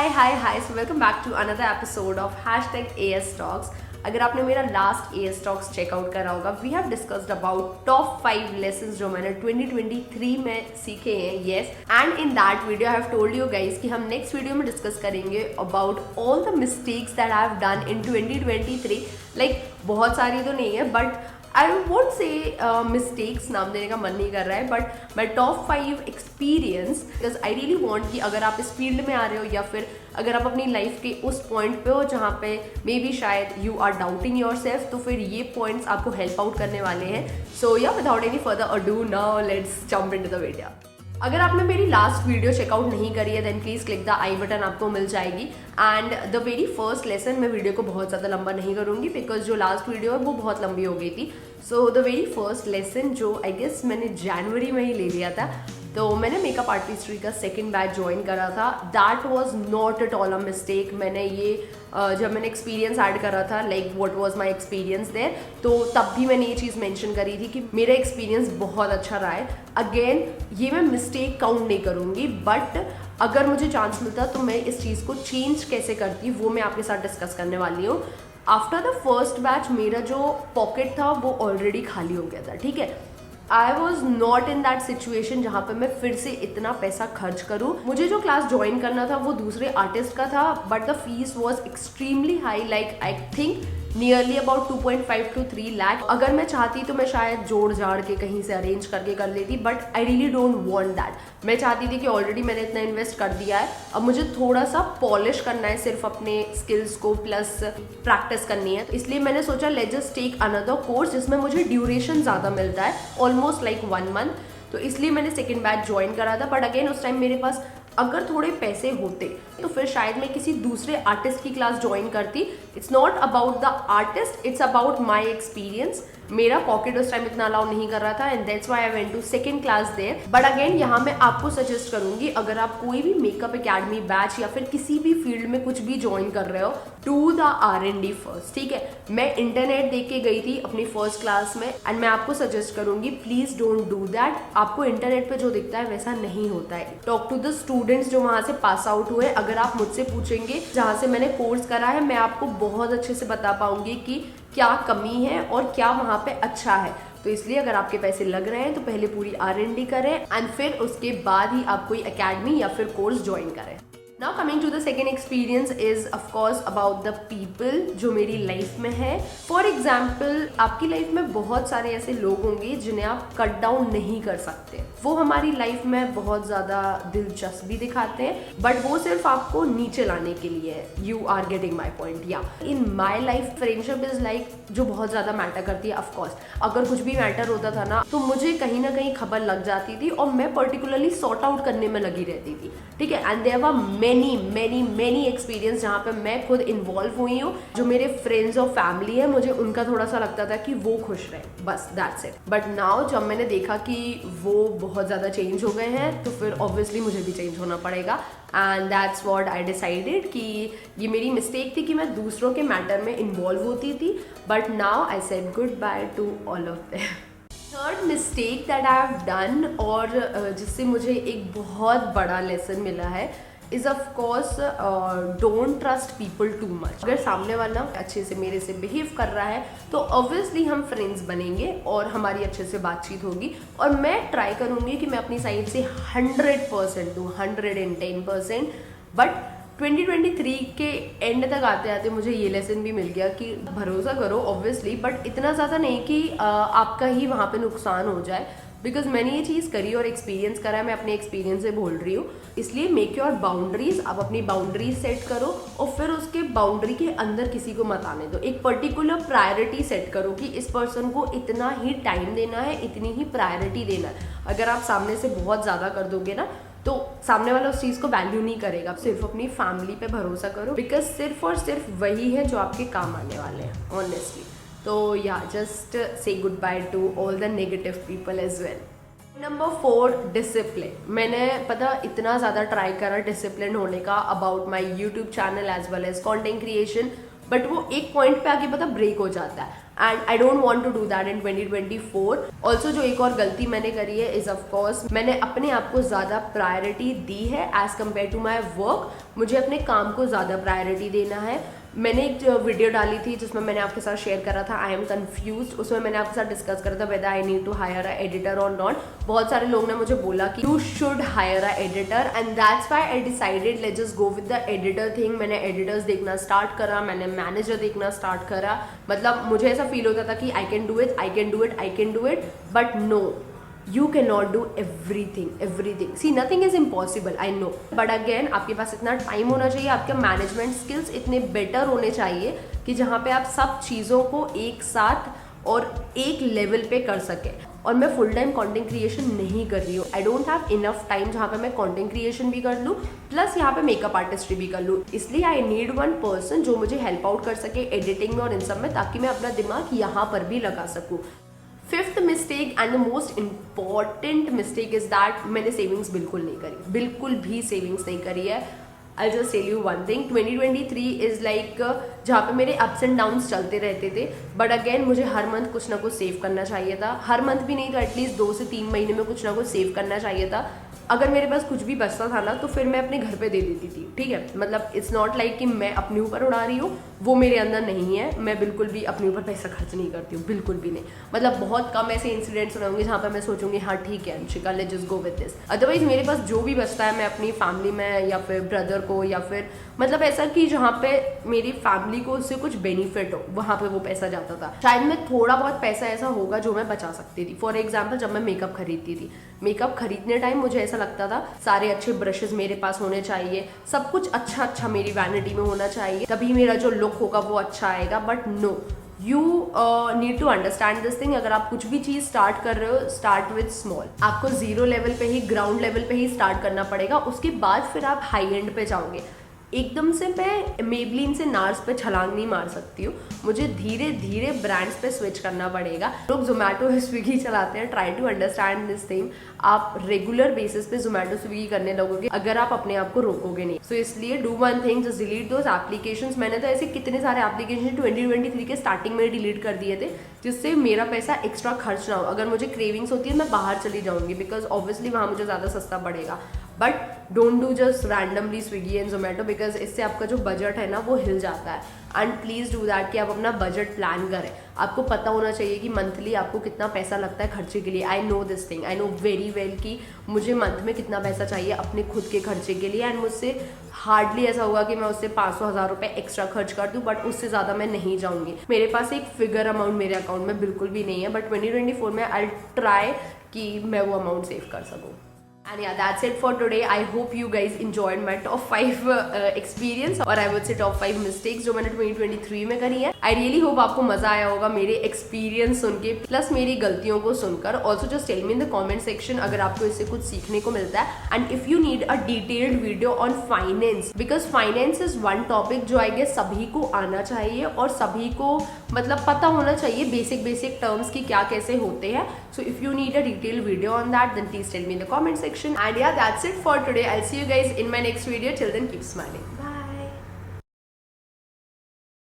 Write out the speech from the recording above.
Hi so welcome back to another episode of #AS Talks। अगर आपने मेरा last AS Talks check out करा होगा, we have discussed about top 5 lessons जो मैंने 2023 में सीखे हैं। Yes, and in that video I have told you guys कि हम नेक्स्ट वीडियो में डिस्कस करेंगे about all the mistakes that I have done in 2023। Like बहुत सारी तो नहीं है, but I won't say mistakes नाम देने का मन नहीं कर रहा है, but my top 5 experience, because I really want कि अगर आप इस फील्ड में आ रहे हो या फिर अगर आप अपनी लाइफ के उस पॉइंट पे हो जहाँ पे मे बी शायद you are doubting yourself, तो फिर ये पॉइंट्स आपको हेल्प आउट करने वाले हैं। सो या without any further ado now let's jump into the video. अगर आपने मेरी लास्ट वीडियो चेकआउट नहीं करी है then please click the I button, आपको मिल जाएगी। And the very first lesson, मैं वीडियो को बहुत ज़्यादा लंबा नहीं करूँगी बिकॉज जो लास्ट वीडियो है वो बहुत लंबी हो गई थी। So the very first lesson जो आई गेस मैंने जनवरी में ही ले लिया था, तो मैंने मेकअप आर्टिस्ट्री का सेकंड बैच ज्वाइन करा था। That was not at all a mistake. मैंने ये जब मैंने एक्सपीरियंस ऐड करा था, like what was my experience there, तो तब भी मैंने ये चीज़ मेंशन करी थी कि मेरा एक्सपीरियंस बहुत अच्छा रहा है। अगेन ये मैं मिस्टेक काउंट नहीं करूँगी, बट अगर मुझे चांस मिलता तो मैं इस चीज़ को चेंज कैसे करती वो मैं आपके साथ डिस्कस करने वाली हूँ। आफ्टर द फर्स्ट बैच मेरा जो पॉकेट था वो ऑलरेडी खाली हो गया था, ठीक है। I was not in that situation जहाँ पे मैं फिर से इतना पैसा खर्च करूँ। मुझे जो क्लास ज्वाइन करना था वो दूसरे आर्टिस्ट का था, but the fees was extremely high, like I think nearly about 2.5 to 3 lakh. अगर मैं चाहती तो मैं शायद जोड़ जाड़ के कहीं से अरेंज करके कर लेती, but I really don't want that. मैं चाहती थी कि ऑलरेडी मैंने इतना इन्वेस्ट कर दिया है, अब मुझे थोड़ा सा पॉलिश करना है सिर्फ अपने स्किल्स को, प्लस प्रैक्टिस करनी है। तो इसलिए मैंने सोचा let's just take another course जिसमें मुझे ड्यूरेशन ज़्यादा मिलता है, ऑलमोस्ट लाइक 1 मंथ। तो इसलिए मैंने सेकेंड बैच ज्वाइन करा था। बट अगेन उस टाइम मेरे पास अगर थोड़े पैसे होते तो फिर शायद मैं किसी दूसरे आर्टिस्ट की क्लास ज्वाइन करती। It's not about the artist, it's about my experience. मेरा पॉकेट उस टाइम इतना अलाउ नहीं कर रहा था and that's why I went to second class there. But again यहाँ मैं आपको सजेस्ट करूंगी, अगर आप कोई भी मेकअप एकेडमी बैच या फिर किसी भी फील्ड में कुछ भी ज्वाइन कर रहे हो, डू द R&D फर्स्ट, ठीक है। मैं इंटरनेट देख के गई थी अपनी फर्स्ट क्लास में एंड मैं आपको सजेस्ट करूंगी प्लीज डोंट डू दैट। आपको इंटरनेट पे जो दिखता है वैसा नहीं होता है। टॉक टू द स्टूडेंट्स जो वहां से पास आउट हुए। अगर आप मुझसे पूछेंगे जहां से मैंने कोर्स करा है, मैं आपको बहुत अच्छे से बता पाऊंगी कि क्या कमी है और क्या वहाँ पे अच्छा है। तो इसलिए अगर आपके पैसे लग रहे हैं तो पहले पूरी R&D करें एंड फिर उसके बाद ही आप कोई एकेडमी या फिर कोर्स ज्वाइन करें। Now coming to the second experience is of course about the people जो मेरी लाइफ में है। फॉर एग्जाम्पल, आपकी लाइफ में बहुत सारे ऐसे लोग होंगे जिन्हें आप कट डाउन नहीं कर सकते। वो हमारी लाइफ में बहुत ज़्यादा दिलचस्पी दिखाते हैं, बट वो सिर्फ आपको नीचे लाने के लिए है। You are getting my point. Yeah in my life friendship is like जो बहुत ज़्यादा मैटर करती है। ऑफकोर्स अगर कुछ भी मैटर होता था ना, तो मुझे कहीं ना कहीं खबर लग जाती थी और मैं पर्टिकुलरली सॉर्ट आउट करने में लगी रहती थी, ठीक है। And there were many experience जहाँ पे मैं खुद इन्वॉल्व हुई हूँ। जो मेरे फ्रेंड्स और फैमिली है, मुझे उनका थोड़ा सा लगता था कि वो खुश रहे, बस दैट्स इट। बट नाउ जब मैंने देखा कि वो बहुत ज़्यादा चेंज हो गए हैं, तो फिर ऑब्वियसली मुझे भी चेंज होना पड़ेगा। And that's what I decided कि ये मेरी मिस्टेक थी कि मैं दूसरों के मैटर में इन्वॉल्व होती थी। But now I said good bye to all of them. Third mistake that I have done और जिससे मुझे एक बहुत बड़ा लेसन मिला है is of course don't trust people too much. अगर सामने वाला अच्छे से मेरे से बिहेव कर रहा है तो ऑब्वियसली हम फ्रेंड्स बनेंगे और हमारी अच्छे से बातचीत होगी, और मैं ट्राई करूँगी कि मैं अपनी साइड से 100% दूँ, 110%। बट 2023 के एंड तक आते आते मुझे ये लेसन भी मिल गया कि भरोसा करो ऑब्वियसली, बट इतना ज़्यादा नहीं कि आपका ही वहाँ पे नुकसान हो जाए। बिकॉज मैंने ये चीज़ करी और एक्सपीरियंस करा है, मैं अपने एक्सपीरियंस से बोल रही हूँ। इसलिए मेक योर बाउंड्रीज, आप अपनी बाउंड्रीज सेट करो और फिर उसके बाउंड्री के अंदर किसी को मत आने दो। एक पर्टिकुलर प्रायोरिटी सेट करो कि इस पर्सन को इतना ही टाइम देना है, इतनी ही प्रायोरिटी देना है। अगर आप सामने से बहुत ज़्यादा कर दोगे ना, तो सामने वाला उस चीज़ को वैल्यू नहीं करेगा। सिर्फ अपनी फैमिली पे भरोसा करो, बिकॉज सिर्फ और सिर्फ वही है जो आपके काम आने वाले हैं ऑनेस्टली। तो या just say goodbye to all the negative people as well. Number 4, discipline. मैंने पता इतना ज़्यादा ट्राई करा डिसिप्लिन होने का about my YouTube channel as well as content creation, but वो एक पॉइंट पे आके पता ब्रेक हो जाता है, and I don't want to do that in 2024। Also जो एक और गलती मैंने करी है इज ऑफ कोर्स मैंने अपने आप को ज़्यादा प्रायोरिटी दी है as compare to my work. मुझे अपने काम को ज़्यादा प्रायोरिटी देना है। मैंने एक वीडियो डाली थी जिसमें मैंने आपके साथ शेयर करा था आई एम कन्फ्यूज। उसमें मैंने आपके साथ डिस्कस करा था whether I need to hire a editor और नॉट। बहुत सारे लोग ने मुझे बोला कि you should hire a editor, and that's why I decided let's just go with the editor thing. मैंने एडिटर्स देखना स्टार्ट करा, मैंने मैनेजर देखना स्टार्ट करा। मतलब मुझे ऐसा फील होता था कि I can do it, I can do it, I can do it, but no, you cannot do everything. See, nothing is impossible, I know, but again आपके पास इतना टाइम होना चाहिए, आपके मैनेजमेंट स्किल्स इतने बेटर होने चाहिए कि जहाँ पे आप सब चीज़ों को एक साथ और एक लेवल पे कर सके। और मैं फुल टाइम कंटेंट क्रिएशन नहीं कर रही हूँ। I don't have enough time जहाँ पे मैं कंटेंट क्रिएशन भी कर लूँ प्लस यहाँ पे मेकअप आर्टिस्ट्री भी कर लूँ। इसलिए आई नीड वन पर्सन जो मुझे हेल्प आउट कर सके एडिटिंग में और इन सब में, ताकि मैं अपना दिमाग यहाँ पर भी लगा सकूँ। Fifth mistake and the most important mistake is that मैंने सेविंग्स बिल्कुल नहीं करी, बिल्कुल भी सेविंग्स नहीं करी है। I just tell you one thing, 2023 is like जहाँ पे मेरे अप्स एंड डाउन्स चलते रहते थे, बट अगेन मुझे हर मंथ कुछ ना कुछ सेव करना चाहिए था। हर मंथ भी नहीं तो एटलीस्ट 2 से 3 महीने में कुछ ना कुछ सेव करना चाहिए था। अगर मेरे पास कुछ भी बचता था ना तो फिर मैं अपने घर पे दे देती थी, ठीक है। मतलब इट्स नॉट लाइक कि मैं अपने ऊपर उड़ा रही हूँ, वो मेरे अंदर नहीं है। मैं बिल्कुल भी अपने ऊपर पैसा खर्च नहीं करती हूँ, बिल्कुल भी नहीं। मतलब बहुत कम ऐसे इंसिडेंट्स होंगे जहाँ पर मैं सोचूंगी हाँ ठीक है Anshika let's just go with this. Otherwise मेरे पास जो भी बचता है मैं अपनी फैमिली में या फिर ब्रदर को या फिर मतलब ऐसा कि जहाँ पे मेरी फैमिली को उससे कुछ बेनिफिट हो वहाँ पे वो पैसा जाता था। शायद में थोड़ा बहुत पैसा ऐसा होगा जो मैं बचा सकती थी। फॉर एग्जाम्पल जब मैं मेकअप खरीदती थी, मेकअप खरीदने टाइम मुझे ऐसा लगता था सारे अच्छे ब्रशेस मेरे पास होने चाहिए, सब कुछ अच्छा अच्छा मेरी वैनिटी में होना चाहिए, तभी मेरा जो लुक होगा वो अच्छा आएगा। But no, you need to understand this thing. अगर आप कुछ भी चीज स्टार्ट कर रहे हो, स्टार्ट विद स्मॉल। आपको 0 लेवल पे ही, ग्राउंड लेवल पे ही स्टार्ट करना पड़ेगा, उसके बाद फिर आप हाई एंड पे जाओगे। एकदम से मैं मेबलिन से नार्स पे छलांग नहीं मार सकती हूँ, मुझे धीरे धीरे ब्रांड्स पे स्विच करना पड़ेगा। लोग जोमेटो स्विगी चलाते हैं, try to understand this thing. आप रेगुलर बेसिस पे जोमेटो स्विगी करने लगोगे अगर आप अपने आप को रोकोगे नहीं। सो इसलिए do one thing, just delete those applications. मैंने तो ऐसे कितने सारे एप्लीकेशन 2023 के स्टार्टिंग में डिलीट कर दिए थे जिससे मेरा पैसा एक्स्ट्रा खर्च ना हो। अगर मुझे क्रेविंग्स होती है मैं बाहर चली जाऊंगी बिकॉज ऑब्वियसली वहाँ मुझे ज़्यादा सस्ता पड़ेगा। But don't do just randomly Swiggy and Zomato because इससे आपका जो बजट है ना वो हिल जाता है। एंड प्लीज़ डू दैट कि आप अपना बजट प्लान करें। आपको पता होना चाहिए कि मंथली आपको कितना पैसा लगता है खर्चे के लिए। I know this thing, I know very well कि मुझे मंथ में कितना पैसा चाहिए अपने खुद के खर्चे के लिए। एंड मुझसे हार्डली ऐसा होगा कि मैं उससे 500,000 रुपये एक्स्ट्रा खर्च कर दूँ, बट उससे ज़्यादा मैं नहीं जाऊँगी। मेरे पास एक फिगर अमाउंट मेरे अकाउंट में बिल्कुल भी नहीं है, बट 2024 में आई ट्राई कि मैं वो अमाउंट सेव कर सकूँ। And yeah, that's it for today. I hope you guys enjoyed my top 5 experience और I would say top 5 mistakes जो मैंने 2023 में करी है। I really hope आपको मजा आया होगा मेरे एक्सपीरियंस सुन के प्लस मेरी गलतियों को सुनकर। Also just tell me in the comment section अगर आपको इससे कुछ सीखने को मिलता है। And if you need a detailed video on finance because finance is one topic जो I guess सभी को आना चाहिए और सभी को मतलब पता होना चाहिए बेसिक टर्म्स की क्या कैसे होते हैं। So if you need a detailed video on that then please tell me in the comment section. And yeah, that's it for today. I'll see you guys in my next video. Till then, keep smiling.